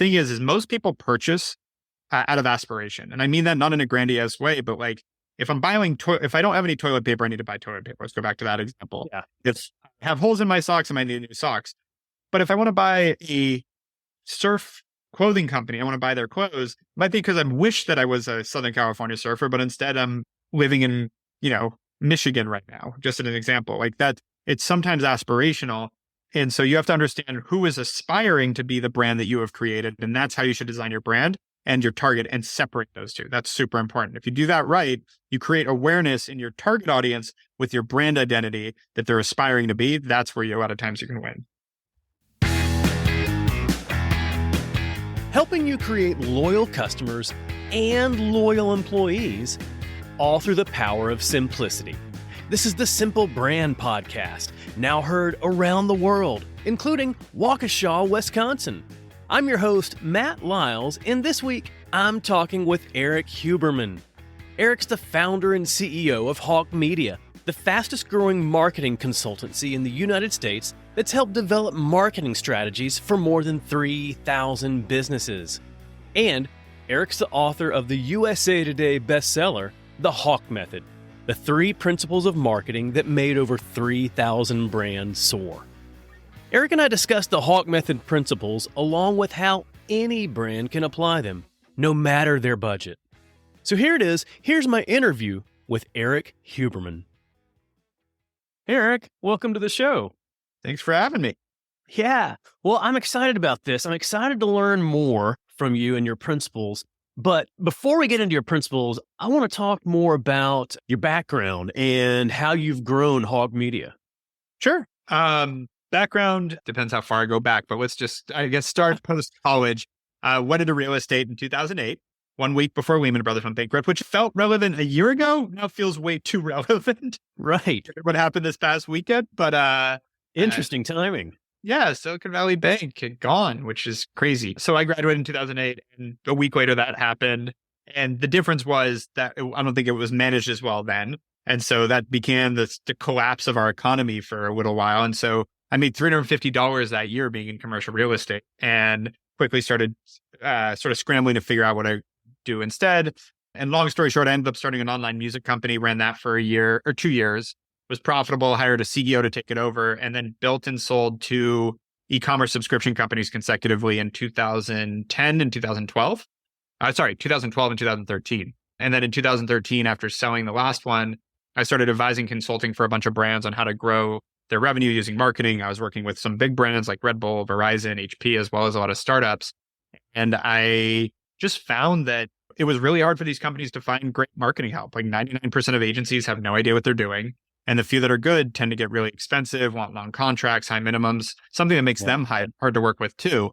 thing is most people purchase out of aspiration. And I mean that not in a grandiose way, but like if I'm buying, if I don't have any toilet paper, I need to buy toilet paper. Let's go back to that example. Yeah. If I have holes in my socks, I might need new socks. But if I want to buy a surf clothing company, I want to buy their clothes, it might be because I wish that I was a Southern California surfer, but instead I'm living in, Michigan right now, just as an example. Like that, it's sometimes aspirational. And so you have to understand who is aspiring to be the brand that you have created. And that's how you should design your brand and your target and separate those two. That's super important. If you do that right, you create awareness in your target audience with your brand identity that they're aspiring to be. That's where a lot of times you can win. Helping you create loyal customers and loyal employees, all through the power of simplicity. This is the Simple Brand Podcast, now heard around the world, including Waukesha, Wisconsin. I'm your host, Matt Lyles, and this week, I'm talking with Erik Huberman. Erik's the founder and CEO of HawkeMedia, the fastest growing marketing consultancy in the United States that's helped develop marketing strategies for more than 3,000 businesses. And Erik's the author of the USA Today bestseller, The Hawke Method, the 3 principles of marketing that made over 3,000 brands soar. Erik and I discussed the Hawke Method principles along with how any brand can apply them, no matter their budget. So here it is. Here's my interview with Erik Huberman. Erik, welcome to the show. Thanks for having me. Yeah. Well, I'm excited about this. I'm excited to learn more from you and your principles. But before we get into your principles, I want to talk more about your background and how you've grown HawkeMedia. Sure. Background depends how far I go back, but let's just, start post-college. Went into real estate in 2008, 1 week before Lehman Brothers went bankrupt, which felt relevant a year ago. Now feels way too relevant. Right. What happened this past weekend, but interesting timing. Yeah, Silicon Valley Bank had gone, which is crazy. So I graduated in 2008, and a week later that happened. And the difference was that I don't think it was managed as well then. And so that began the collapse of our economy for a little while. And so I made $350 that year being in commercial real estate and quickly started sort of scrambling to figure out what I do instead. And long story short, I ended up starting an online music company, ran that for a year or 2 years. Was profitable, hired a CEO to take it over, and then built and sold 2 e-commerce subscription companies consecutively in 2010 and 2012. 2012 and 2013. And then in 2013, after selling the last one, I started advising consulting for a bunch of brands on how to grow their revenue using marketing. I was working with some big brands like Red Bull, Verizon, HP, as well as a lot of startups. And I just found that it was really hard for these companies to find great marketing help. Like 99% of agencies have no idea what they're doing. And the few that are good tend to get really expensive, want long contracts, high minimums, something that makes them hard to work with too.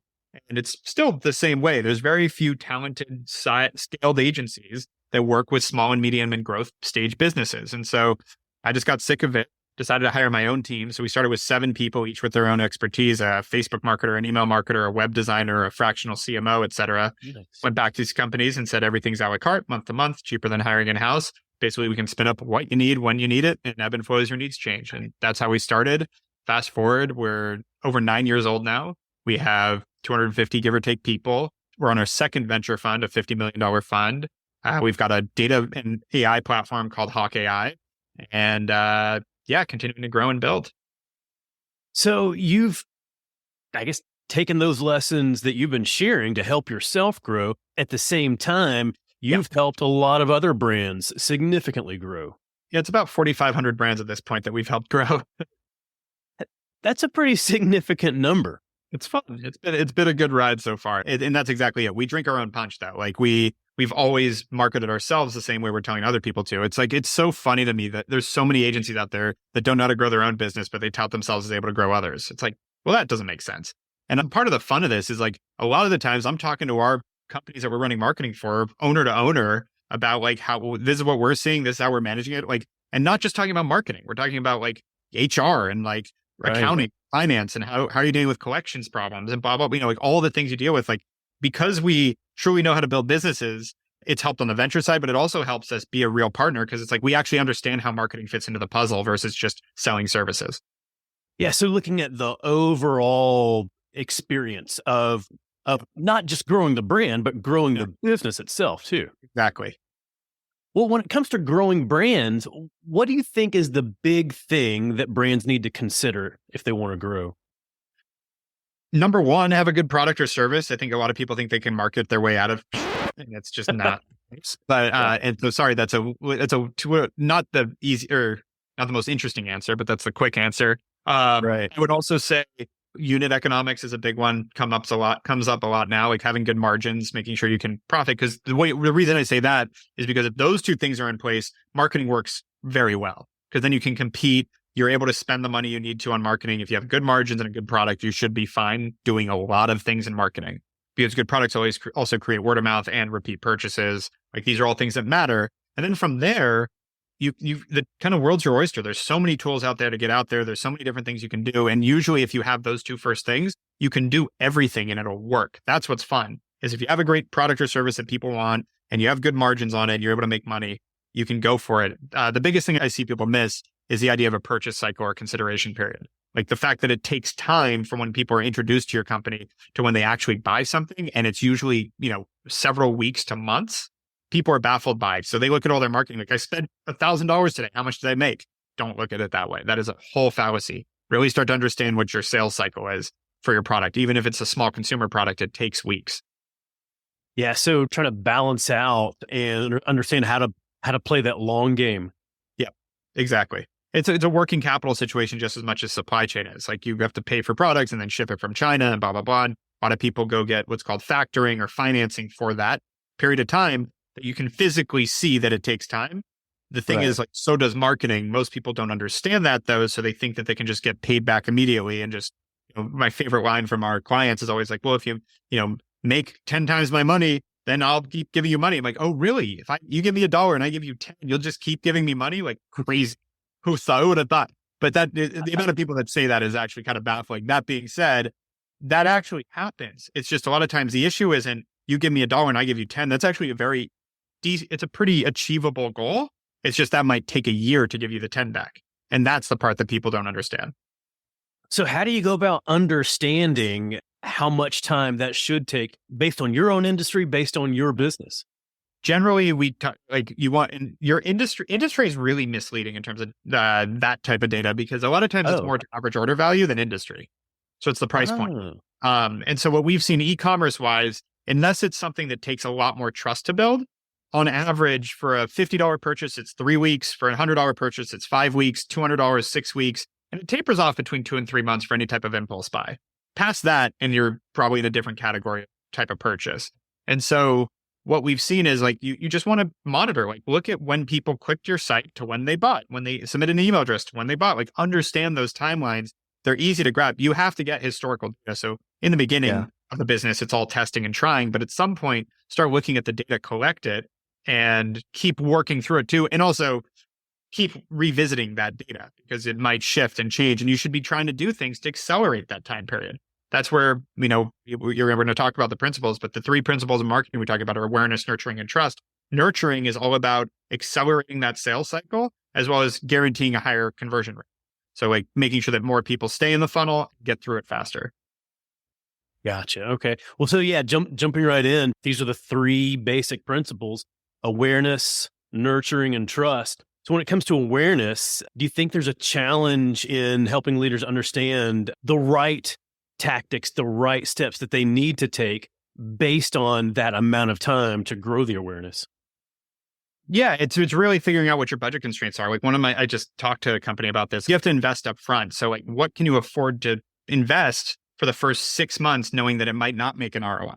And it's still the same way. There's very few talented scaled agencies that work with small and medium and growth stage businesses. And so I just got sick of it, decided to hire my own team. So we started with 7 people, each with their own expertise, a Facebook marketer, an email marketer, a web designer, a fractional CMO, et cetera. Nice. Went back to these companies and said, everything's a la carte, month to month, cheaper than hiring in-house. Basically, we can spin up what you need when you need it and ebb and flow as your needs change. And that's how we started. Fast forward, we're over 9 years old now. We have 250, give or take, people. We're on our second venture fund, a $50 million fund. We've got a data and AI platform called Hawke AI. And continuing to grow and build. So you've, taken those lessons that you've been sharing to help yourself grow. At the same time, you've helped a lot of other brands significantly grow. Yeah, it's about 4,500 brands at this point that we've helped grow. That's a pretty significant number. It's fun. It's been a good ride so far. And that's exactly it. We drink our own punch though. Like we've always marketed ourselves the same way we're telling other people to. It's like, it's so funny to me that there's so many agencies out there that don't know how to grow their own business, but they tout themselves as able to grow others. It's like, well, that doesn't make sense. And part of the fun of this is like, a lot of the times I'm talking to our companies that we're running marketing for, owner to owner, about like how this is what we're seeing, this is how we're managing it. Like, and not just talking about marketing. We're talking about like HR and like accounting, finance, and how are you dealing with collections problems and blah, blah, blah, like all the things you deal with. Like, because we truly know how to build businesses, it's helped on the venture side, but it also helps us be a real partner because it's like we actually understand how marketing fits into the puzzle versus just selling services. Yeah. So looking at the overall experience of of not just growing the brand, but growing the business itself too. Exactly. Well, when it comes to growing brands, what do you think is the big thing that brands need to consider if they want to grow? Number one, have a good product or service. I think a lot of people think they can market their way out of, and it's just not. But and so sorry, not the easy or not the most interesting answer, but that's the quick answer. Right. I would also say unit economics is a big one. Comes up a lot now, like having good margins, making sure you can profit. Because the reason I say that is because if those two things are in place, marketing works very well. Because then you can compete. You're able to spend the money you need to on marketing. If you have good margins and a good product, you should be fine doing a lot of things in marketing, because good products always also create word of mouth and repeat purchases. Like these are all things that matter. And then from there, the kind of world's your oyster. There's so many tools out there to get out there. There's so many different things you can do. And usually if you have those two first things, you can do everything and it'll work. That's what's fun, is if you have a great product or service that people want and you have good margins on it, and you're able to make money, you can go for it. The biggest thing I see people miss is the idea of a purchase cycle or consideration period. Like the fact that it takes time from when people are introduced to your company to when they actually buy something. And it's usually, several weeks to months. People are baffled by it. So they look at all their marketing. Like, I spent $1,000 today. How much did I make? Don't look at it that way. That is a whole fallacy. Really start to understand what your sales cycle is for your product. Even if it's a small consumer product, it takes weeks. Yeah. So trying to balance out and understand how to play that long game. Yeah, exactly. It's a working capital situation just as much as supply chain is. Like, you have to pay for products and then ship it from China and blah, blah, blah. And a lot of people go get what's called factoring or financing for that period of time that you can physically see that it takes time. The thing is, like, so does marketing. Most people don't understand that though. So they think that they can just get paid back immediately. And just, my favorite line from our clients is always like, well, if you make 10 times my money, then I'll keep giving you money. I'm like, oh, really? If you give me $1 and I give you 10, you'll just keep giving me money? Like, crazy. Who would have thought? But the amount of people that say that is actually kind of baffling. That being said, that actually happens. It's just a lot of times the issue isn't you give me $1 and I give you 10. That's actually it's a pretty achievable goal. It's just that might take a year to give you the 10 back. And that's the part that people don't understand. So how do you go about understanding how much time that should take based on your own industry, based on your business? Generally, we talk, like, you want in your industry is really misleading in terms of that type of data, because a lot of times it's more average order value than industry. So it's the price point. And so what we've seen e-commerce wise, unless it's something that takes a lot more trust to build, on average for a $50 purchase, it's 3 weeks. For a $100 purchase, it's 5 weeks, $200, 6 weeks. And it tapers off between 2 and 3 months for any type of impulse buy. Past that, and you're probably in a different category type of purchase. And so what we've seen is, like, you just want to monitor, like, look at when people clicked your site to when they bought, when they submitted an email address to when they bought, like, understand those timelines. They're easy to grab. You have to get historical data. So in the beginning of the business, it's all testing and trying, but at some point start looking at the data, collect it, and keep working through it too. And also keep revisiting that data, because it might shift and change, and you should be trying to do things to accelerate that time period. That's where, you're going to talk about the principles, but the 3 principles of marketing we talk about are awareness, nurturing, and trust. Nurturing is all about accelerating that sales cycle, as well as guaranteeing a higher conversion rate. So, like, making sure that more people stay in the funnel, get through it faster. Gotcha. Okay. Well, so yeah, jumping right in, these are the 3 basic principles: awareness, nurturing, and trust. So when it comes to awareness, do you think there's a challenge in helping leaders understand the right tactics, the right steps that they need to take based on that amount of time to grow the awareness? Yeah, it's really figuring out what your budget constraints are. Like, I just talked to a company about this. You have to invest up front. So, like, what can you afford to invest for the first 6 months, knowing that it might not make an ROI?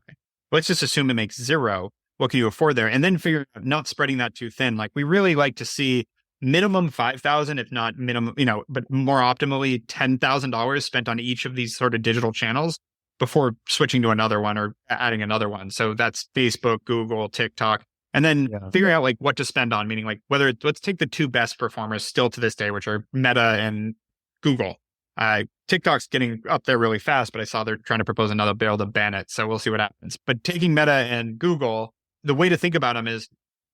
Let's just assume it makes 0. What can you afford there? And then figure out, not spreading that too thin. Like, we really like to see minimum 5,000, if not minimum, but more optimally $10,000 spent on each of these sort of digital channels before switching to another one or adding another one. So that's Facebook, Google, TikTok, and then figuring out, like, what to spend on, meaning, like, let's take the 2 best performers still to this day, which are Meta and Google. TikTok's getting up there really fast, but I saw they're trying to propose another bill to ban it. So we'll see what happens. But taking Meta and Google, the way to think about them is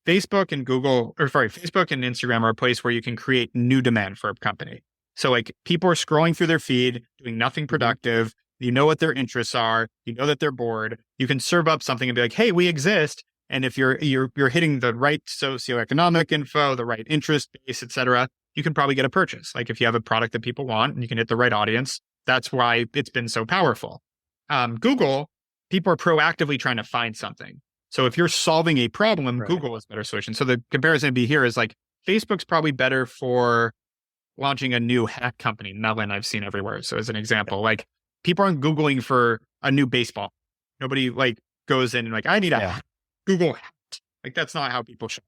Facebook and Instagram are a place where you can create new demand for a company. So, like, people are scrolling through their feed, doing nothing productive. You know what their interests are. You know that they're bored. You can serve up something and be like, hey, we exist. And if you're hitting the right socioeconomic info, the right interest base, et cetera, you can probably get a purchase. Like if you have a product that people want and you can hit the right audience, that's why it's been so powerful. Google, people are proactively trying to find something. So if you're solving a problem, Right. Google is a better solution. So the comparison would be here is like Facebook's probably better for launching a new hat company. Melon I've seen everywhere. So as an example, like people aren't Googling for a new baseball. Nobody like goes in and like, I need a hat. Google hat. Like that's not how people shop.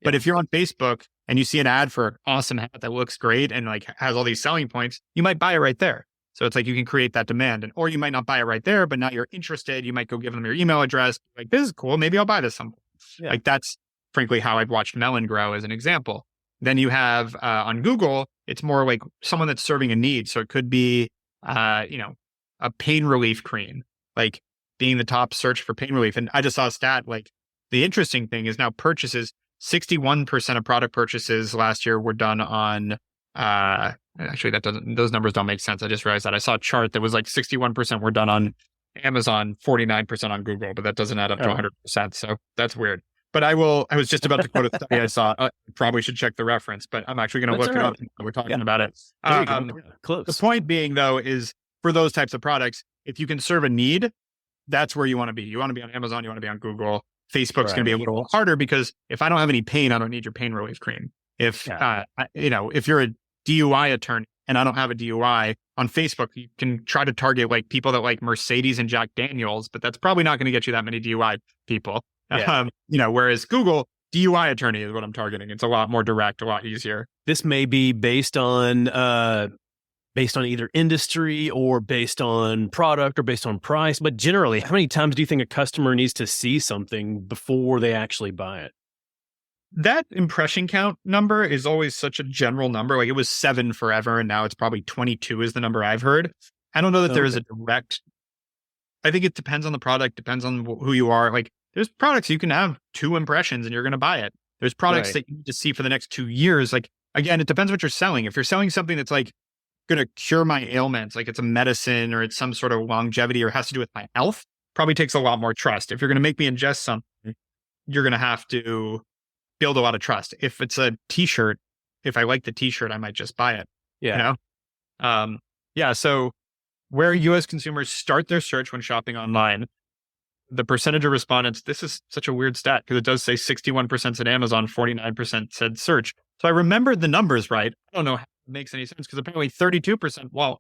But if you're on Facebook and you see an ad for an awesome hat that looks great and like has all these selling points, you might buy it right there. So it's like you can create that demand, and or you might not buy it right there, but now you're interested. You might go give them your email address. Like this is cool. Maybe I'll buy this someday. Yeah. Like that's frankly how I've watched Melon grow as an example. Then you have on Google, it's more like someone that's serving a need. So it could be a pain relief cream, like being the top search for pain relief. And I just saw a stat like the interesting thing is now purchases. 61% of product purchases last year were done on, actually those numbers don't make sense. I just realized that I saw a chart that was like 61% were done on Amazon, 49% on Google, but that doesn't add up to 100%. So that's weird. But I was just about to quote a study I saw. Probably should check the reference, but I'm actually going to look it up when we're talking about it. Close. The point being though, is for those types of products, if you can serve a need, that's where you want to be. You want to be on Amazon, you want to be on Google. Facebook's going to be a little harder because if I don't have any pain, I don't need your pain relief cream. If if you're a DUI attorney and I don't have a DUI on Facebook, you can try to target like people that like Mercedes and Jack Daniels, but that's probably not going to get you that many DUI people. Whereas Google, DUI attorney is what I'm targeting. It's a lot more direct, a lot easier. This may be based on either industry or based on product or based on price. But generally, how many times do you think a customer needs to see something before they actually buy it? That impression count number is always such a general number. Like it was 7 forever, and now it's probably 22 is the number I've heard. I don't know that there is a direct. I think it depends on the product, depends on who you are. Like there's products you can have 2 impressions and you're going to buy it. There's products that you need to see for the next 2 years. Like again, it depends what you're selling. If you're selling something that's like going to cure my ailments, like it's a medicine or it's some sort of longevity or has to do with my health, probably takes a lot more trust. If you're going to make me ingest something, you're going to have to build a lot of trust. If it's a t-shirt, if I like the t-shirt, I might just buy it. So where US consumers start their search when shopping online, the percentage of respondents, this is such a weird stat because it does say 61% said Amazon, 49% said search. So I remembered the numbers right. I don't know how it makes any sense because apparently 32%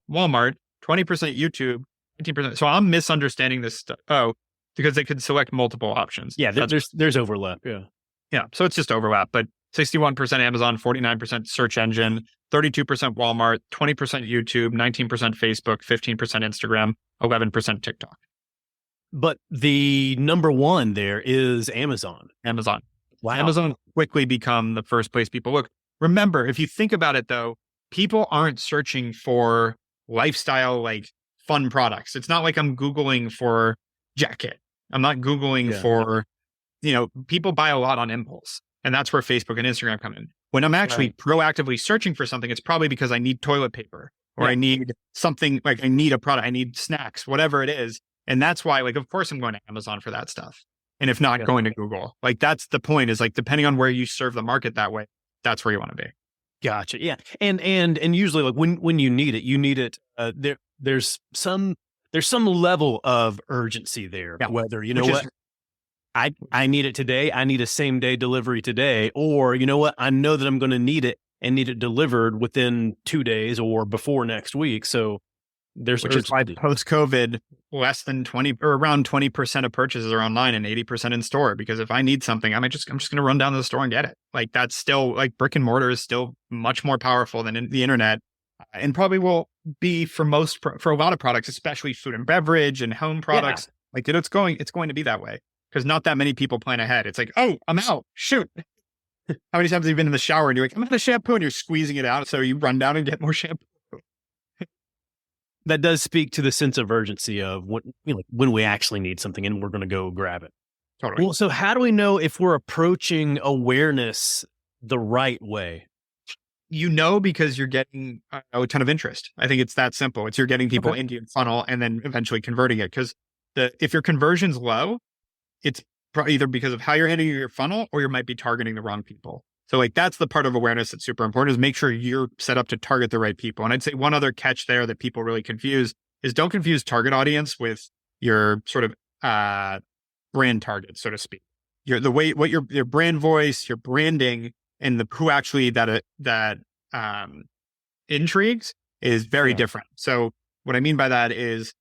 Walmart, 20% YouTube, 19%. So I'm misunderstanding this stuff. Oh, because they could select multiple options. Yeah, there's overlap. Yeah. So it's just overlap, but 61% Amazon, 49% search engine, 32% Walmart, 20% YouTube, 19% Facebook, 15% Instagram, 11% TikTok. But the number one there is Amazon. Wow. Amazon quickly become the first place people look. Remember, if you think about it though, people aren't searching for lifestyle, like fun products. It's not like I'm Googling for jacket. I'm not Googling for, people buy a lot on impulse. And that's where Facebook and Instagram come in. When I'm actually proactively searching for something, it's probably because I need toilet paper or I need something, like I need a product, I need snacks, whatever it is. And that's why, like, of course I'm going to Amazon for that stuff. And if not, going to Google. Like, that's the point is like, depending on where you serve the market that way, that's where you want to be. Gotcha. Yeah. And usually like when you need it, there's some level of urgency there, whether, I need it today. I need a same day delivery today, or I know that I'm going to need it and need it delivered within 2 days or before next week. So there's which is why post-COVID, less than 20 or around 20% of purchases are online and 80% in store. Because if I need something, I'm just going to run down to the store and get it. Like that's still like brick and mortar is still much more powerful than the internet, and probably will be for a lot of products, especially food and beverage and home products. Like it's going to be that way because not that many people plan ahead. It's like, oh, I'm out. Shoot. How many times have you been in the shower and you're like, I'm out of shampoo, and you're squeezing it out. So you run down and get more shampoo. That does speak to the sense of urgency of when we actually need something and we're going to go grab it. Totally. Well, so how do we know if we're approaching awareness the right way? Because you're getting a ton of interest. I think it's that simple. It's you're getting people into your funnel and then eventually converting it. Because if your conversion's low, it's either because of how you're handling your funnel or you might be targeting the wrong people. So like that's the part of awareness that's super important, is make sure you're set up to target the right people. And I'd say one other catch there that people really confuse is don't confuse target audience with your sort of brand target, so to speak. What your brand voice, your branding, and the who actually that intrigues is very different. So what I mean by that is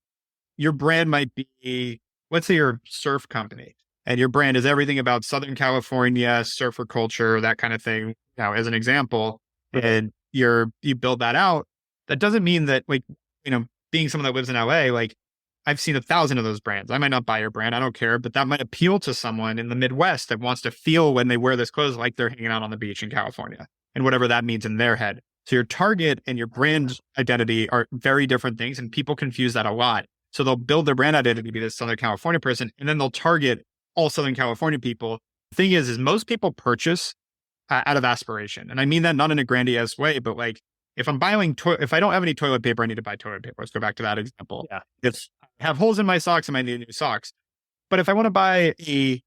your brand might be, let's say you're a surf company and your brand is everything about Southern California, surfer culture, that kind of thing. Now, as an example, and you build that out, that doesn't mean that being someone that lives in LA, like I've seen 1,000 of those brands. I might not buy your brand. I don't care, but that might appeal to someone in the Midwest that wants to feel when they wear this clothes like they're hanging out on the beach in California and whatever that means in their head. So your target and your brand identity are very different things, and people confuse that a lot. So they'll build their brand identity to be this Southern California person, and then they'll target all Southern California people. The thing is most people purchase out of aspiration. And I mean that not in a grandiose way, but like if I'm buying, if I don't have any toilet paper, I need to buy toilet paper. Let's go back to that example. Yeah. If I have holes in my socks, I might need new socks. But if I want to buy a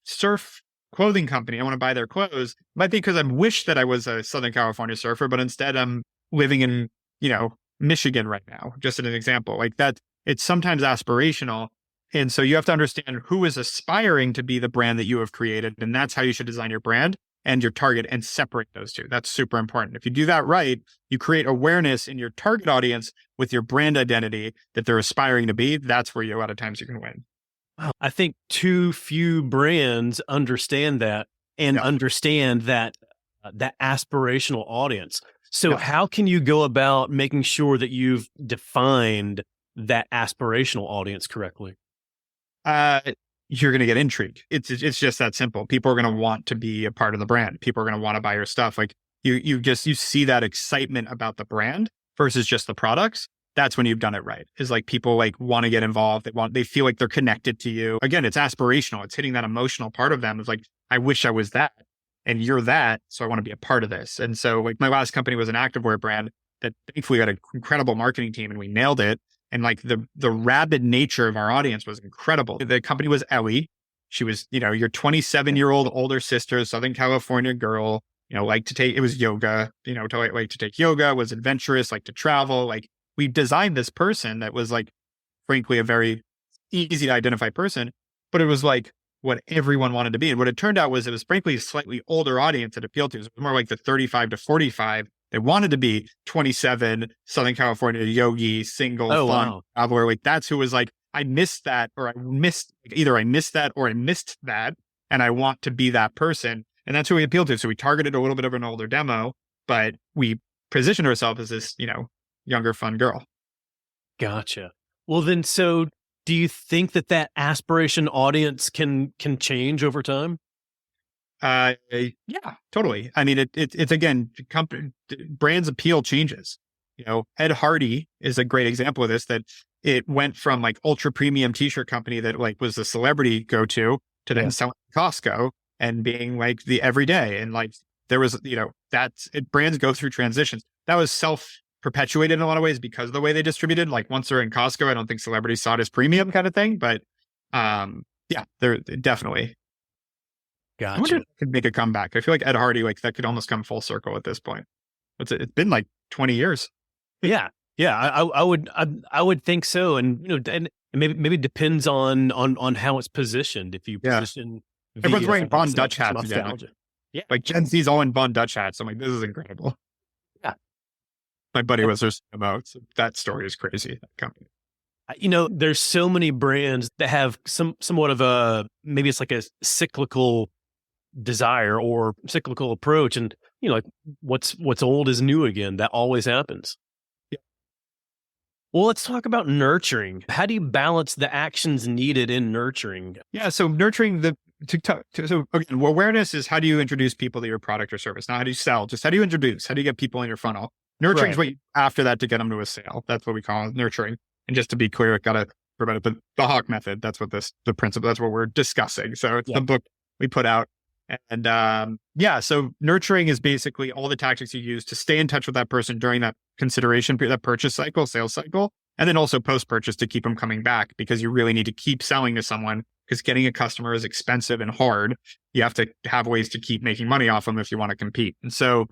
surf clothing company, I want to buy their clothes, it might be because I wish that I was a Southern California surfer, but instead I'm living in, Michigan right now, just as an example. Like that, it's sometimes aspirational. And so you have to understand who is aspiring to be the brand that you have created. And that's how you should design your brand and your target and separate those two. That's super important. If you do that right, you create awareness in your target audience with your brand identity that they're aspiring to be. That's where a lot of times you can win. Wow. I think too few brands understand that and understand that aspirational audience. So how can you go about making sure that you've defined that aspirational audience correctly? You're going to get intrigue. It's just that simple. People are going to want to be a part of the brand. People are going to want to buy your stuff. Like you see that excitement about the brand versus just the products. That's when you've done it right. Is like people like want to get involved. They feel like they're connected to you. Again, it's aspirational. It's hitting that emotional part of them. It's like, I wish I was that and you're that. So I want to be a part of this. And so like my last company was an activewear brand that thankfully had an incredible marketing team and we nailed it. And like the rabid nature of our audience was incredible. The company was Ellie. She was, your 27-year-old older sister, Southern California girl, it was yoga, like to take yoga, was adventurous, like to travel. Like we designed this person that was like, frankly, a very easy to identify person, but it was like what everyone wanted to be. And what it turned out was it was frankly a slightly older audience that appealed to. It was more like the 35 to 45. They wanted to be 27, Southern California, yogi, single, fun, traveler. Like that's who was like, I missed that, or either I missed that or I missed that. And I want to be that person. And that's who we appealed to. So we targeted a little bit of an older demo, but we positioned ourselves as this, younger, fun girl. Gotcha. Well, then, so do you think that aspiration audience can change over time? Yeah, totally. I mean, it's again, brand's appeal changes. Ed Hardy is a great example of this, that it went from like ultra premium t-shirt company that like was the celebrity go-to to then selling Costco and being like the everyday. And like, there was, brands go through transitions. That was self-perpetuated in a lot of ways because of the way they distributed. Like once they're in Costco, I don't think celebrities saw it as premium kind of thing, but they're definitely. Gotcha. I wonder if it could make a comeback. I feel like Ed Hardy, like that could almost come full circle at this point. It's been like 20 years. Yeah. I would think so. And, and maybe it depends on how it's positioned. If you position, everyone's wearing Von Dutch hats again. Yeah. Like Gen Z's all in Von Dutch hats. I'm like, this is incredible. Yeah. My buddy was there about, so that story is crazy. That company. There's so many brands that have somewhat of maybe it's like a cyclical desire or cyclical approach, and like what's old is new again. That always happens. Yeah. Well, let's talk about nurturing. How do you balance the actions needed in nurturing? Yeah, so nurturing so again, awareness is how do you introduce people to your product or service, not how do you sell, just how do you introduce, how do you get people in your funnel. Nurturing is what after that to get them to a sale. That's what we call nurturing. And just to be clear, I gotta about it, but the Hawke Method, that's what the principle, that's what we're discussing. So it's the book we put out. And so nurturing is basically all the tactics you use to stay in touch with that person during that consideration period, that purchase cycle, sales cycle, and then also post-purchase to keep them coming back, because you really need to keep selling to someone, because getting a customer is expensive and hard. You have to have ways to keep making money off them if you want to compete. And so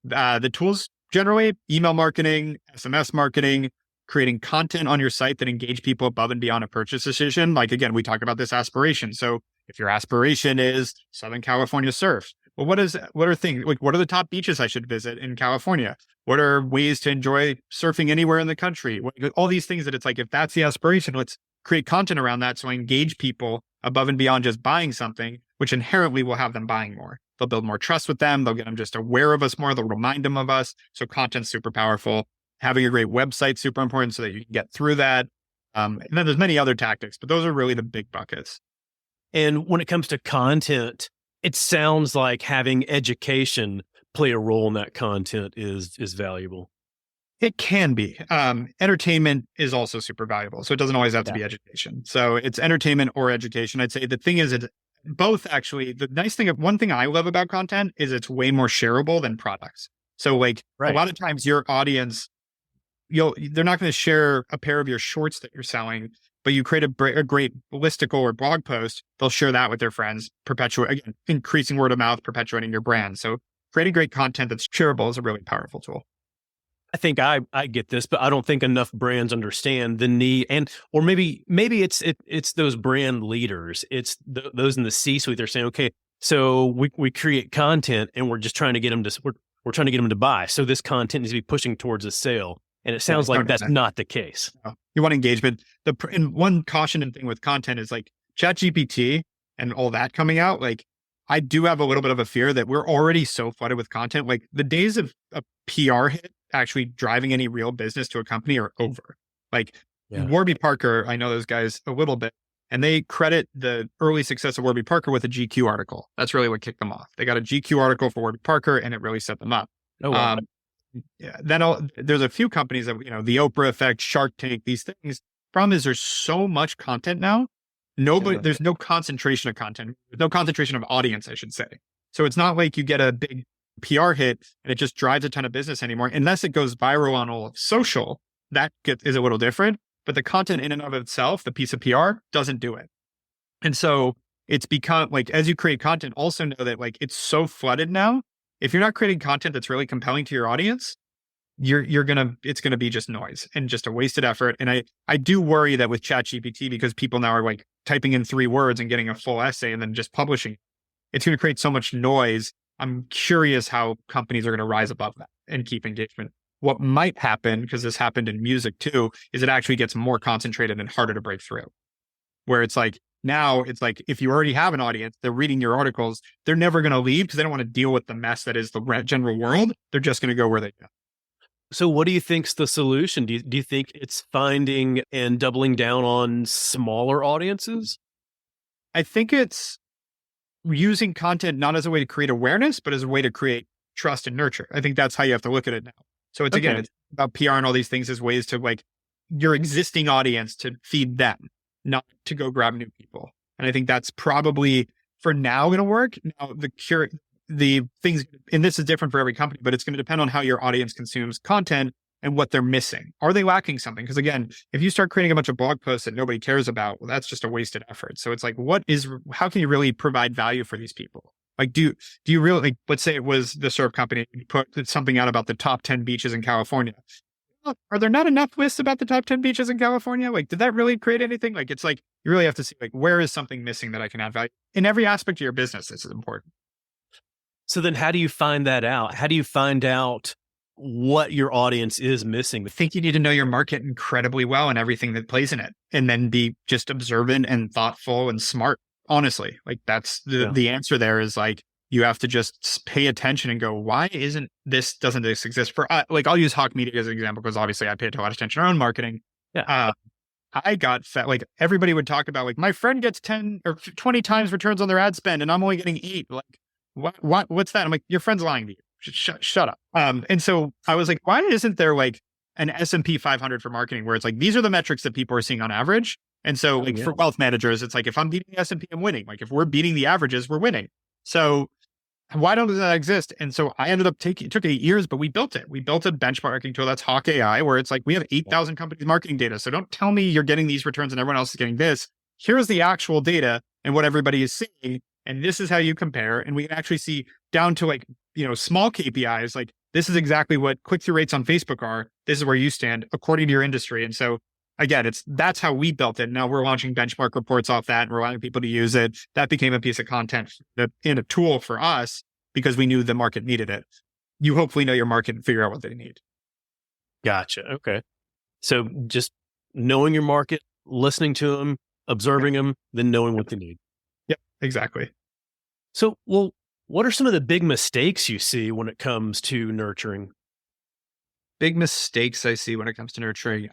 the tools generally, email marketing, SMS marketing, creating content on your site that engage people above and beyond a purchase decision. Like, again, we talk about this aspiration. So if your aspiration is Southern California surf, well, what are things like, what are the top beaches I should visit in California? What are ways to enjoy surfing anywhere in the country? All these things that it's like, if that's the aspiration, let's create content around that. So I engage people above and beyond just buying something, which inherently will have them buying more. They'll build more trust with them. They'll get them just aware of us more. They'll remind them of us. So content's super powerful. Having a great website, super important, so that you can get through that. And then there's many other tactics, but those are really the big buckets. And when it comes to content, it sounds like having education play a role in that content is valuable. It can be. Entertainment is also super valuable. So it doesn't always have to be education. So it's entertainment or education. I'd say the thing is, it's both actually. The nice thing, one thing I love about content is it's way more shareable than products. So like a lot of times your audience, they're not going to share a pair of your shorts that you're selling, but you create a great listicle or blog post, they'll share that with their friends, again, increasing word of mouth, perpetuating your brand. So creating great content that's shareable is a really powerful tool. I think I get this, but I don't think enough brands understand the need, or maybe it's those brand leaders. It's those in the C-suite. They're saying, okay, so we create content and we're just trying to get them to, we're trying to get them to buy. So this content needs to be pushing towards a sale. And it sounds like that's not the case. No. You want engagement. And one caution and thing with content is like ChatGPT and all that coming out. Like, I do have a little bit of a fear that we're already so flooded with content. Like, the days of a PR hit actually driving any real business to a company are over. Like Warby Parker, I know those guys a little bit, and they credit the early success of Warby Parker with a GQ article. That's really what kicked them off. They got a GQ article for Warby Parker, and it really set them up. Oh, wow. Then there's a few companies that, the Oprah Effect, Shark Tank, these things. Problem is, there's so much content now. There's no concentration of content. There's no concentration of audience, I should say. So it's not like you get a big PR hit and it just drives a ton of business anymore, unless it goes viral on all of social. That is a little different, but the content in and of itself, the piece of PR, doesn't do it. And so it's become like, as you create content, also know that like it's so flooded now. If you're not creating content that's really compelling to your audience, it's gonna be just noise and just a wasted effort. And I do worry that with ChatGPT, because people now are like typing in 3 words and getting a full essay and then just publishing, it's going to create so much noise. I'm curious how companies are going to rise above that and keep engagement. What might happen, because this happened in music too, is it actually gets more concentrated and harder to break through. Where it's like, now it's like, if you already have an audience, they're reading your articles, they're never going to leave because they don't want to deal with the mess that is the general world. They're just going to go where they go. So what do you think's the solution? Do you think it's finding and doubling down on smaller audiences? I think it's using content not as a way to create awareness, but as a way to create trust and nurture. I think that's how you have to look at it now. So it's again, it's about PR and all these things as ways to like your existing audience to feed them, not to go grab new people. And I think that's probably for now going to work. Now the things, and this is different for every company, but it's going to depend on how your audience consumes content and what they're missing. Are they lacking something? Because again, if you start creating a bunch of blog posts that nobody cares about, well, that's just a wasted effort. So it's like, how can you really provide value for these people? Like, do you really, like, let's say it was the surf company put something out about the top 10 beaches in California. Well, are there not enough lists about the top 10 beaches in California? Like, did that really create anything? Like, it's like, you really have to see, like, where is something missing that I can add value? In every aspect of your business, this is important. So then how do you find that out? How do you find out what your audience is missing? I think you need to know your market incredibly well and everything that plays in it, and then be just observant and thoughtful and smart. Honestly, like that's the answer there is like, you have to just pay attention and go, why doesn't this exist for, like, I'll use HawkeMedia as an example, because obviously I pay a lot of attention to our own marketing. Yeah. I got fed, like everybody would talk about like, my friend gets 10 or 20 times returns on their ad spend and I'm only getting 8. Like, what's that? I'm like, your friend's lying to you. Shut up. And so I was like, why isn't there like an S&P 500 for marketing where it's like, these are the metrics that people are seeing on average. And so like for wealth managers, it's like, if I'm beating the S&P, I'm winning. Like if we're beating the averages, we're winning. So why don't that exist? And so I ended up it took 8 years, but we built it. We built a benchmarking tool that's Hawke AI, where it's like, we have 8,000 companies marketing data. So don't tell me you're getting these returns and everyone else is getting this. Here's the actual data and what everybody is seeing. And this is how you compare. And we can actually see down to like, small KPIs, like this is exactly what click-through rates on Facebook are. This is where you stand according to your industry. And so again, that's how we built it. Now we're launching benchmark reports off that and we're allowing people to use it. That became a piece of content in a tool for us because we knew the market needed it. You hopefully know your market and figure out what they need. Gotcha. Okay. So just knowing your market, listening to them, observing them, then knowing what they need. Yep, exactly. So, well, what are some of the big mistakes you see when it comes to nurturing? Big mistakes I see when it comes to nurturing.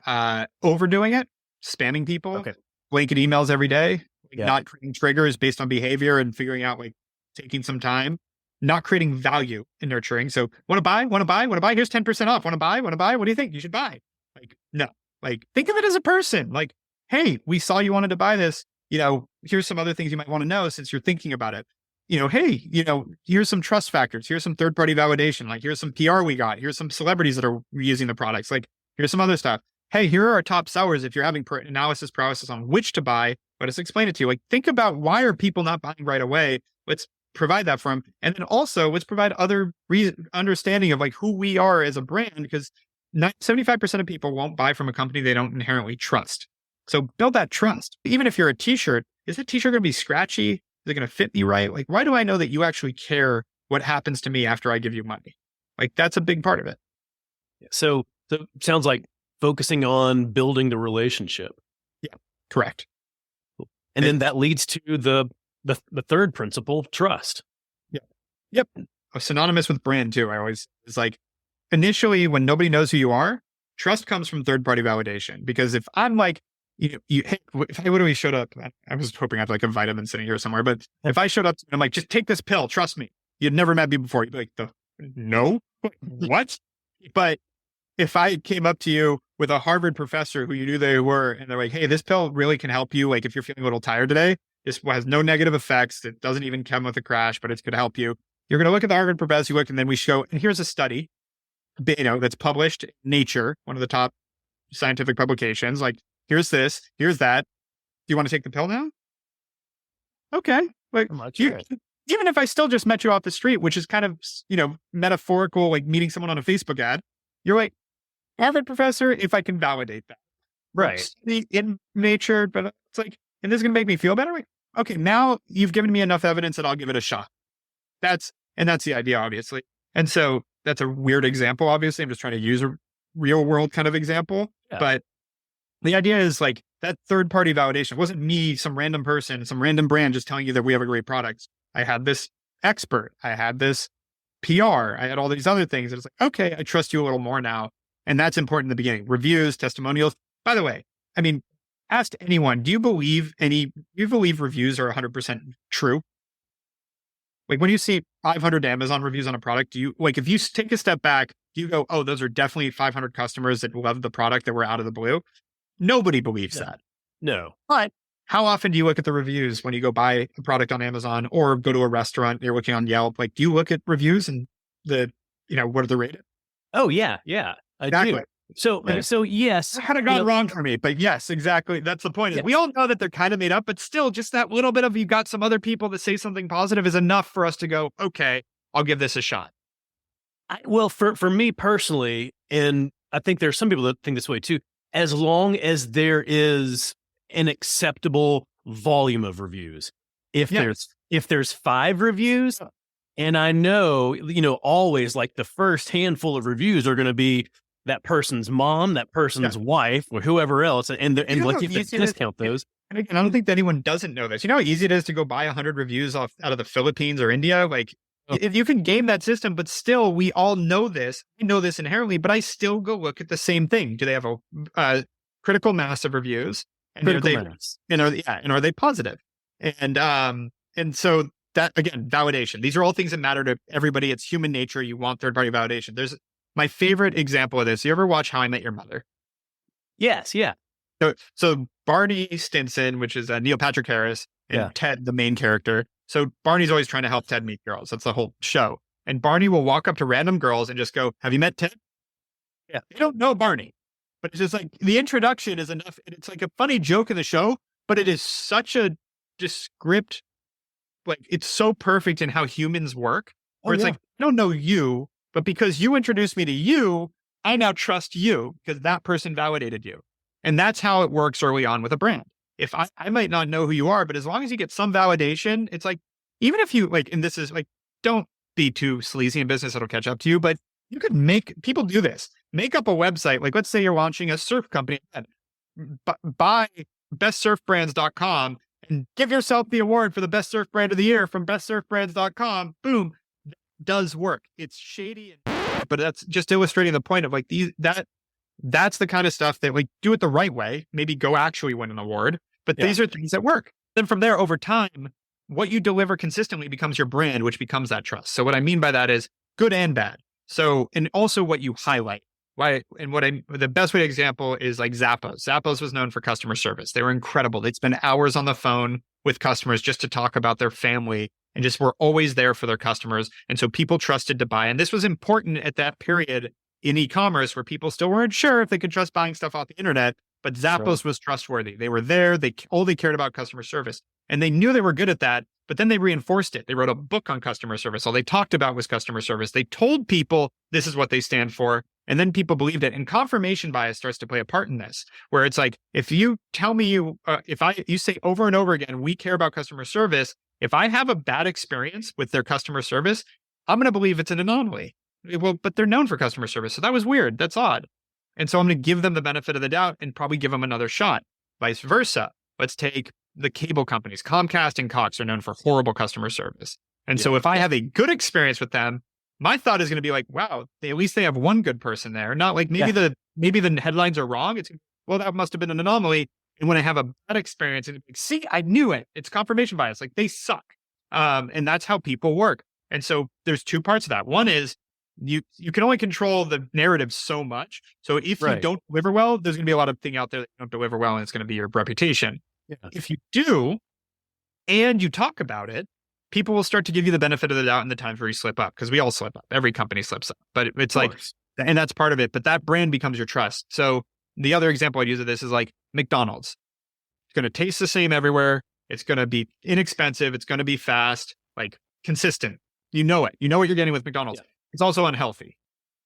Overdoing it, spamming people, Okay. blanket emails every day, Yeah. not creating triggers based on behavior and figuring out like taking some time, not creating value in nurturing. So want to buy? Here's 10% off. Want to buy? What do you think? You should buy. Like, no, like think of it as a person. Like, hey, we saw you wanted to buy this. Here's some other things you might want to know since you're thinking about it. Hey, here's some trust factors. Here's some third-party validation. Like, here's some PR we got. Here's some celebrities that are using the products. Like, here's some other stuff. Hey, here are our top sellers. If you're having analysis paralysis on which to buy, let us explain it to you. Like, think about why are people not buying right away? Let's provide that for them. And then also let's provide other understanding of like who we are as a brand, because 75% of people won't buy from a company they don't inherently trust. So build that trust. Even if you're a t-shirt, is that t-shirt going to be scratchy? Is it going to fit me right? Like, why do I know that you actually care what happens to me after I give you money? Like, that's a big part of it. So it sounds like focusing on building the relationship. Yeah, correct. And then that leads to the third principle, trust. Yep. Synonymous with brand too. It's like initially when nobody knows who you are, trust comes from third-party validation. Because if I'm like, if I literally showed up, I was hoping I had like a vitamin sitting here somewhere, but if I showed up and I'm like, just take this pill, trust me. You'd never met me before. You'd be like, no, what? But if I came up to you with a Harvard professor who you knew they were, and they're like, hey, this pill really can help you. Like if you're feeling a little tired today, this has no negative effects. It doesn't even come with a crash, but it's going to help you. You're going to look at the Harvard professor, and then we show, and here's a study, that's published in Nature, one of the top scientific publications. Like, here's this, here's that. Do you want to take the pill now? Okay. Like, even if I still just met you off the street, which is kind of, metaphorical, like meeting someone on a Facebook ad, you're like, Harvard professor, if I can validate that. Right. In Nature, but it's like, and this is going to make me feel better. Like, okay, now you've given me enough evidence that I'll give it a shot. That's the idea, obviously. And so that's a weird example, obviously. I'm just trying to use a real world kind of example. Yeah. But the idea is like that third party validation. It wasn't me, some random person, some random brand just telling you that we have a great product. I had this expert. I had this PR. I had all these other things. It's like, okay, I trust you a little more now. And that's important in the beginning. Reviews, testimonials. By the way, I mean, ask anyone, do you believe reviews are 100% true? Like when you see 500 Amazon reviews on a product, do you, like, if you take a step back, do you go, oh, those are definitely 500 customers that love the product that were out of the blue? Nobody believes that. No. But how often do you look at the reviews when you go buy a product on Amazon or go to a restaurant, you're looking on Yelp? Like, do you look at reviews and what are they rated? Oh, yeah. Yeah. Exactly. I do. So yes. It had it gone wrong for me, but yes, exactly. That's the point. Is we all know that they're kind of made up, but still just that little bit of, you got some other people that say something positive is enough for us to go, okay, I'll give this a shot. Well, for me personally, and I think there's some people that think this way too, as long as there is an acceptable volume of reviews, if there's 5 reviews, and I know, always like the first handful of reviews are going to be that person's mom, that person's wife, or whoever else, and like you discount those. And again, I don't think that anyone doesn't know this. You know how easy it is to go buy 100 reviews out of the Philippines or India? Like, if you can game that system, but still, we all know this. I know this inherently, but I still go look at the same thing. Do they have a critical mass of reviews? And are they positive? And so that, again, validation. These are all things that matter to everybody. It's human nature. You want third-party validation. There's my favorite example of this. You ever watch How I Met Your Mother? Yes, yeah. So Barney Stinson, which is Neil Patrick Harris, and Ted, the main character. So Barney's always trying to help Ted meet girls. That's the whole show. And Barney will walk up to random girls and just go, have you met Ted? Yeah. They don't know Barney, but it's just like the introduction is enough. It's like a funny joke in the show, but it is such a descript, like it's so perfect in how humans work, where it's like, I don't know you, but because you introduced me to you, I now trust you because that person validated you. And that's how it works early on with a brand. If I might not know who you are, but as long as you get some validation, it's like, even if you like, and this is like, don't be too sleazy in business, it'll catch up to you, but you could people do this, make up a website. Like, let's say you're launching a surf company, buy bestsurfbrands.com and give yourself the award for the best surf brand of the year from bestsurfbrands.com. Boom. That does work. It's shady, but that's just illustrating the point of like that's the kind of stuff that like do it the right way, maybe go actually win an award, but these are things that work. Then from there, over time, what you deliver consistently becomes your brand, which becomes that trust. So what I mean by that is good and bad. So, and also what you highlight. The best way to example is like Zappos. Zappos was known for customer service. They were incredible. They'd spend hours on the phone with customers just to talk about their family and just were always there for their customers. And so people trusted to buy. And this was important at that period in e-commerce where people still weren't sure if they could trust buying stuff off the internet, but Zappos was trustworthy. They were there. They only cared about customer service and they knew they were good at that, but then they reinforced it. They wrote a book on customer service. All they talked about was customer service. They told people this is what they stand for. And then people believed it. And confirmation bias starts to play a part in this, where it's like, if you tell me you say over and over again, we care about customer service. If I have a bad experience with their customer service, I'm going to believe it's an anomaly. Well, but they're known for customer service. So that was weird. That's odd. And so I'm going to give them the benefit of the doubt and probably give them another shot. Vice versa. Let's take the cable companies. Comcast and Cox are known for horrible customer service. And so if I have a good experience with them, my thought is going to be like, wow, at least they have one good person there. Not like maybe the headlines are wrong. It's, well, that must have been an anomaly. And when I have a bad experience, and like, see, I knew it. It's confirmation bias. Like they suck. And that's how people work. And so there's two parts of that. One is you can only control the narrative so much. So if you don't deliver well, there's going to be a lot of thing out there that you don't deliver well, and it's going to be your reputation. Yeah. If you do, and you talk about it, people will start to give you the benefit of the doubt in the times where you slip up, because we all slip up. Every company slips up, but it's like, and that's part of it, but that brand becomes your trust. So the other example I'd use of this is like McDonald's. It's going to taste the same everywhere. It's going to be inexpensive. It's going to be fast, like consistent. You know it. You know what you're getting with McDonald's. Yeah. It's also unhealthy.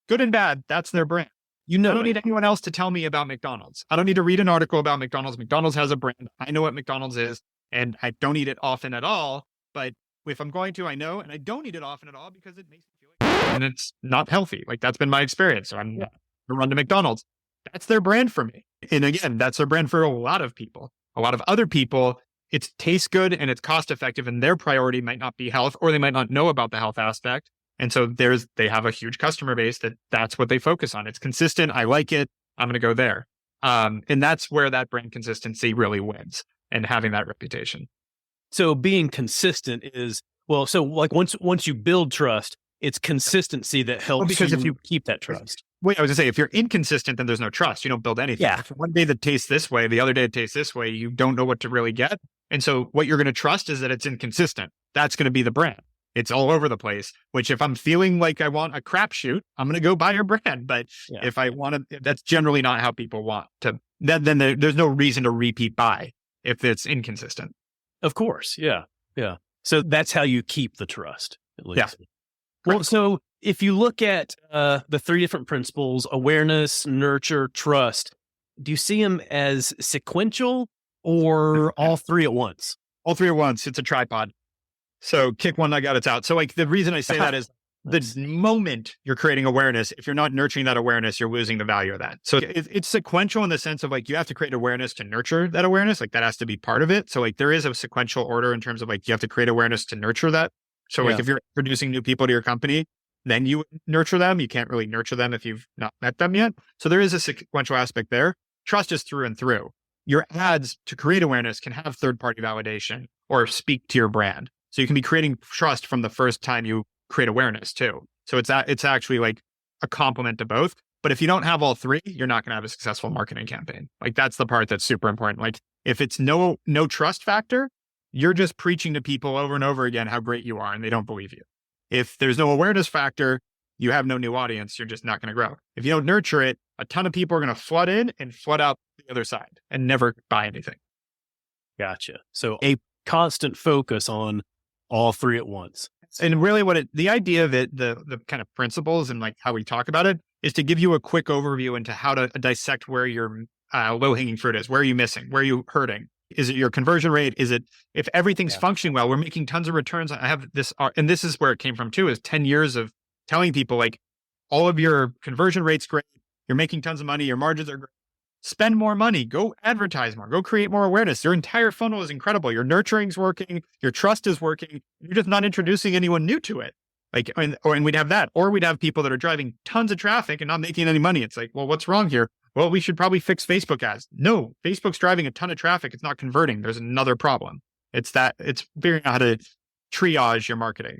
Good and bad, that's their brand. I don't need anyone else to tell me about McDonald's. I don't need to read an article about McDonald's. McDonald's has a brand. I know what McDonald's is, and I don't eat it often at all, but if I'm going to, I know, and I don't eat it often at all because it makes me feel like, and it's not healthy. Like that's been my experience. So I'm going to run to McDonald's. That's their brand for me. And again, that's their brand for a lot of people. A lot of other people, it tastes good and it's cost effective, and their priority might not be health, or they might not know about the health aspect. And so they have a huge customer base that's what they focus on. It's consistent. I like it. I'm going to go there. And that's where that brand consistency really wins, and having that reputation. So being consistent is, well, so like once you build trust, it's consistency that helps because you if you keep that trust. Wait, I was going to say, if you're inconsistent, then there's no trust. You don't build anything. Yeah. If one day that tastes this way, the other day it tastes this way, you don't know what to really get. And so what you're going to trust is that it's inconsistent. That's going to be the brand. It's all over the place, which if I'm feeling like I want a crapshoot, I'm going to go buy your brand. But if I want to, that's generally not how people want to, then there's no reason to repeat buy if it's inconsistent. Of course. Yeah. Yeah. So that's how you keep the trust, at least. Yeah. Well, so if you look at the three different principles, awareness, nurture, trust, do you see them as sequential or all three at once? All three at once. It's a tripod. So kick one, I got it's out. So like the reason I say that is the moment you're creating awareness, if you're not nurturing that awareness, you're losing the value of that. So it's sequential in the sense of like, you have to create awareness to nurture that awareness. Like that has to be part of it. So like there is a sequential order in terms of like, you have to create awareness to nurture that. So like if you're introducing new people to your company, then you nurture them. You can't really nurture them if you've not met them yet. So there is a sequential aspect there. Trust is through and through. Your ads to create awareness can have third-party validation or speak to your brand. So you can be creating trust from the first time you create awareness too. So it's actually like a complement to both. But if you don't have all three, you're not going to have a successful marketing campaign. Like that's the part that's super important. Like if it's no trust factor, you're just preaching to people over and over again how great you are, and they don't believe you. If there's no awareness factor, you have no new audience. You're just not going to grow. If you don't nurture it, a ton of people are going to flood in and flood out the other side and never buy anything. Gotcha. So a constant focus on all three at once. And really the idea of it, the kind of principles and like how we talk about it is to give you a quick overview into how to dissect where your low-hanging fruit is. Where are you missing? Where are you hurting? Is it your conversion rate? Is it, if everything's functioning well, we're making tons of returns. I have this, and this is where it came from too, is 10 years of telling people like all of your conversion rate's great. You're making tons of money. Your margins are great. Spend more money, go advertise more, go create more awareness. Your entire funnel is incredible. Your nurturing's working, your trust is working. You're just not introducing anyone new to it. Like, and we'd have that, or we'd have people that are driving tons of traffic and not making any money. It's like, well, what's wrong here? Well, we should probably fix Facebook ads. No, Facebook's driving a ton of traffic. It's not converting. There's another problem. It's figuring out how to triage your marketing.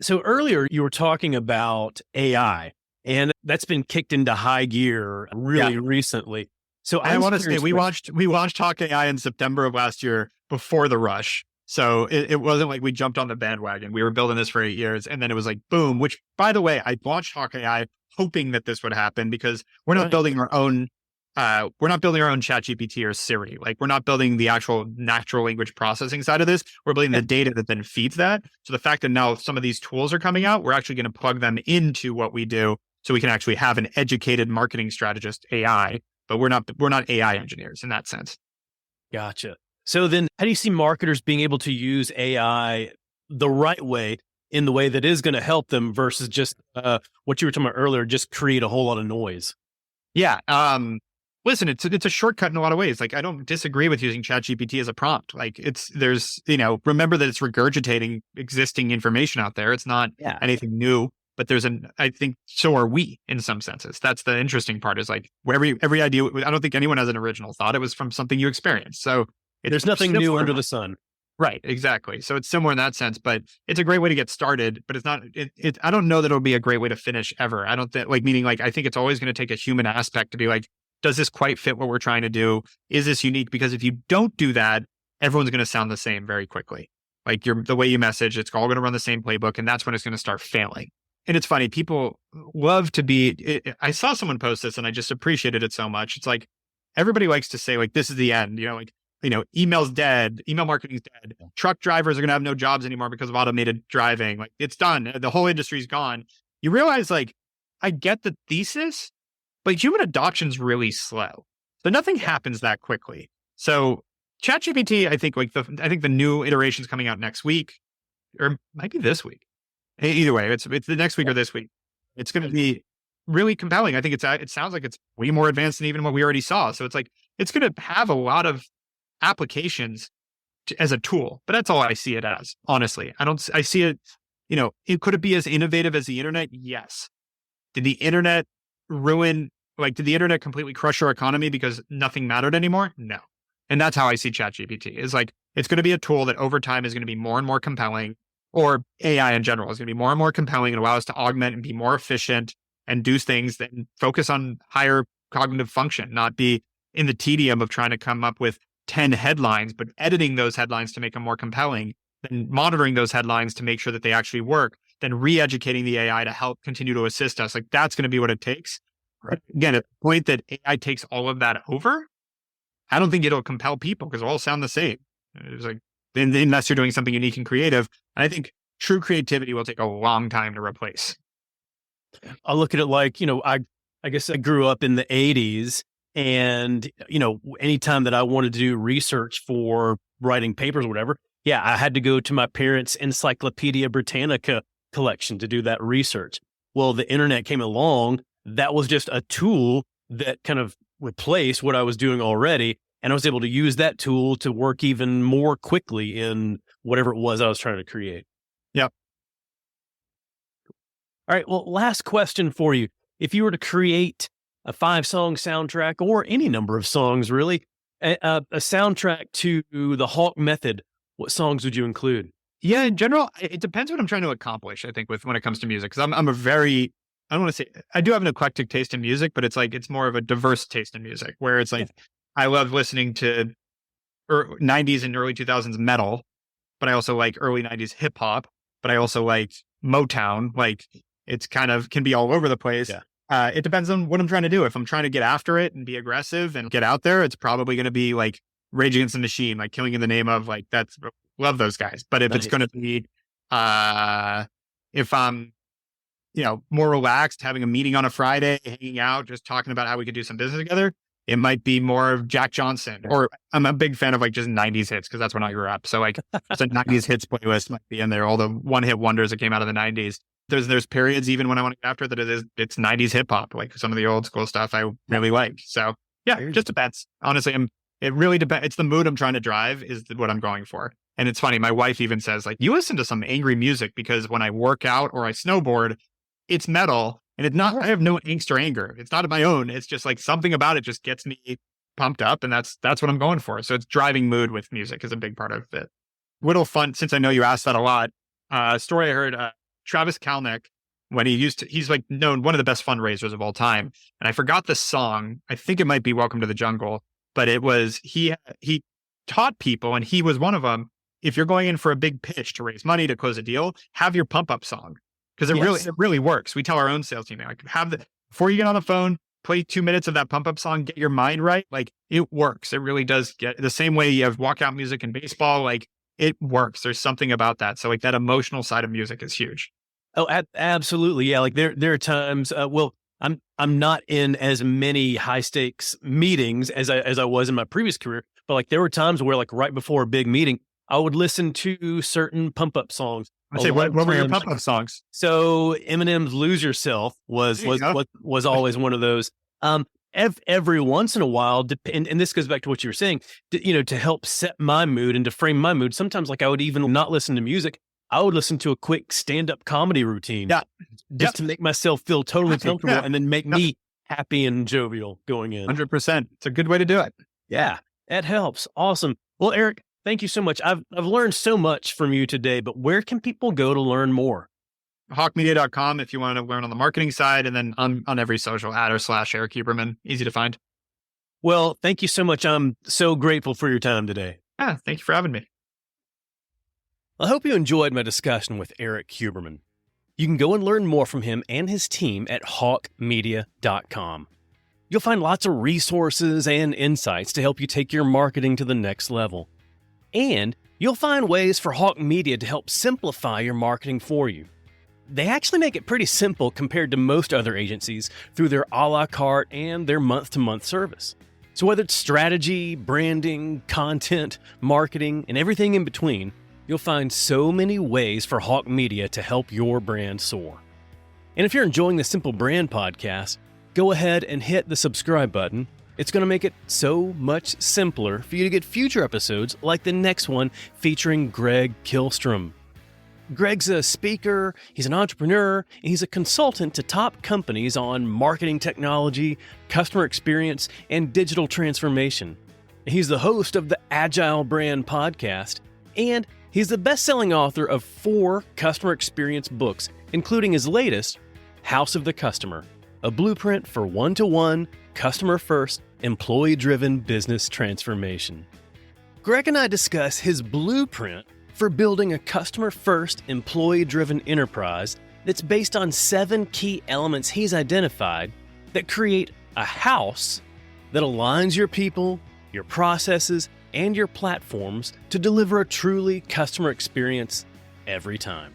So earlier you were talking about AI. And that's been kicked into high gear really recently. So I want to say we launched Hawke AI in September of last year before the rush. So it wasn't like we jumped on the bandwagon. We were building this for 8 years, and then it was like boom. Which, by the way, I launched Hawke AI hoping that this would happen because we're not building our own. We're not building our own ChatGPT or Siri. Like, we're not building the actual natural language processing side of this. We're building the data that then feeds that. So the fact that now some of these tools are coming out, we're actually going to plug them into what we do. So we can actually have an educated marketing strategist AI, but we're not AI engineers in that sense. Gotcha. So then how do you see marketers being able to use AI the right way, in the way that is going to help them versus just what you were talking about earlier, just create a whole lot of noise? Yeah. Listen, it's a shortcut in a lot of ways. Like, I don't disagree with using ChatGPT as a prompt. Like, remember that it's regurgitating existing information out there. It's not anything new. But I think so are we in some senses. That's the interesting part, is like every idea, I don't think anyone has an original thought. It was from something you experienced. So there's nothing new under the sun. Right. Exactly. So it's similar in that sense, but it's a great way to get started, but it's not, I don't know that it'll be a great way to finish ever. I don't think, meaning I think it's always going to take a human aspect to be like, does this quite fit what we're trying to do? Is this unique? Because if you don't do that, everyone's going to sound the same very quickly. Like, the way you message, it's all going to run the same playbook, and that's when it's going to start failing. And it's funny, people love to I saw someone post this and I just appreciated it so much. It's like, everybody likes to say like, this is the end, email's dead, email marketing's dead. Truck drivers are going to have no jobs anymore because of automated driving. Like, it's done. The whole industry's gone. You realize, like, I get the thesis, but human adoption's really slow. So nothing happens that quickly. So ChatGPT, I think the new iteration's coming out next week, or might be this week. Either way, it's the next week or this week. It's going to be really compelling. I think it sounds like it's way more advanced than even what we already saw. So it's like, it's going to have a lot of applications as a tool, but that's all I see it as. Honestly, I see it, could it be as innovative as the internet? Yes. Did the internet did the internet completely crush our economy because nothing mattered anymore? No. And that's how I see ChatGPT, is like, it's going to be a tool that over time is going to be more and more compelling. Or AI in general is going to be more and more compelling and allow us to augment and be more efficient and do things that focus on higher cognitive function, not be in the tedium of trying to come up with 10 headlines, but editing those headlines to make them more compelling, then monitoring those headlines to make sure that they actually work, then re-educating the AI to help continue to assist us. Like, that's going to be what it takes. Right. Again, at the point that AI takes all of that over, I don't think it'll compel people because it'll all sound the same. It's like, unless you're doing something unique and creative. And I think true creativity will take a long time to replace. I look at it like, I guess I grew up in the 80s, and, anytime that I wanted to do research for writing papers or whatever, I had to go to my parents' Encyclopedia Britannica collection to do that research. Well, the internet came along. That was just a tool that kind of replaced what I was doing already. And I was able to use that tool to work even more quickly in whatever it was I was trying to create. Yep. All right. Well, last question for you. If you were to create a 5-song soundtrack, or any number of songs, really, a soundtrack to the Hawke Method, what songs would you include? Yeah, in general, it depends what I'm trying to accomplish, I think, when it comes to music. Because I'm a very, I don't want to say, I do have an eclectic taste in music, but it's more of a diverse taste in music, where it's like, I love listening to 90s and early 2000s metal, but I also like early 90s hip hop, but I also like Motown. Like it's kind of can be all over the place. Yeah. It depends on what I'm trying to do. If I'm trying to get after it and be aggressive and get out there, it's probably going to be like Rage Against the Machine, like Killing in the Name of, like that's love those guys. But if it's going to be, if I'm, more relaxed, having a meeting on a Friday, hanging out, just talking about how we could do some business together, it might be more of Jack Johnson. Or I'm a big fan of like just 90s hits because that's when I grew up. So like it's a 90s hits playlist might be in there. All the one hit wonders that came out of the 90s. There's periods even when I want to get after that it's 90s hip hop, like some of the old school stuff I really like. So yeah, it just depends. Honestly, it really depends. It's the mood I'm trying to drive is what I'm going for. And it's funny, my wife even says like, you listen to some angry music because when I work out or I snowboard, it's metal and it's not, I have no angst or anger. It's not my own. It's just like something about it just gets me pumped up and that's what I'm going for. So it's driving mood with music is a big part of it. Little fun, since I know you asked that a lot, story I heard, Travis Kalanick, when he's like known one of the best fundraisers of all time. And I forgot the song. I think it might be Welcome to the Jungle, but it was, he taught people and he was one of them. If you're going in for a big pitch to raise money to close a deal, have your pump up song. Because it really works. We tell our own sales team, like before you get on the phone, play 2 minutes of that pump up song, get your mind right. Like it works. It really does get the same way you have walkout music in baseball. Like it works. There's something about that. So like that emotional side of music is huge. Oh, absolutely. Yeah. Like there are times, I'm not in as many high stakes meetings as I was in my previous career, but like there were times where like right before a big meeting, I would listen to certain pump up songs. I'd say, what were your pump up songs? So Eminem's "Lose Yourself" was always one of those. Every once in a while, and this goes back to what you were saying, to help set my mood and to frame my mood. Sometimes, like I would even not listen to music. I would listen to a quick stand-up comedy routine, just to make myself feel totally comfortable, and then make me happy and jovial going in. 100%. It's a good way to do it. Yeah, that helps. Awesome. Well, Erik, thank you so much. I've learned so much from you today, but where can people go to learn more? HawkeMedia.com if you want to learn on the marketing side, and then on every social, @Erik Huberman. Easy to find. Well, thank you so much. I'm so grateful for your time today. Yeah, thank you for having me. I hope you enjoyed my discussion with Erik Huberman. You can go and learn more from him and his team at HawkeMedia.com. You'll find lots of resources and insights to help you take your marketing to the next level. And you'll find ways for Hawke Media to help simplify your marketing for you. They actually make it pretty simple compared to most other agencies through their a la carte and their month-to-month service. So whether it's strategy, branding, content, marketing, and everything in between, you'll find so many ways for Hawke Media to help your brand soar. And if you're enjoying the Simple Brand podcast, go ahead and hit the subscribe button. It's going to make it so much simpler for you to get future episodes like the next one featuring Greg Kihlstrom. Greg's a speaker, he's an entrepreneur, and he's a consultant to top companies on marketing technology, customer experience, and digital transformation. He's the host of the Agile Brand podcast, and he's the best-selling author of 4 customer experience books, including his latest, House of the Customer, a blueprint for one-to-one, customer-first, employee-driven business transformation. Greg and I discuss his blueprint for building a customer-first, employee-driven enterprise that's based on 7 key elements he's identified that create a house that aligns your people, your processes, and your platforms to deliver a truly customer experience every time.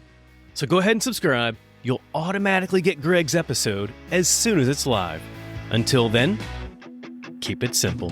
So go ahead and subscribe. You'll automatically get Greg's episode as soon as it's live. Until then, keep it simple.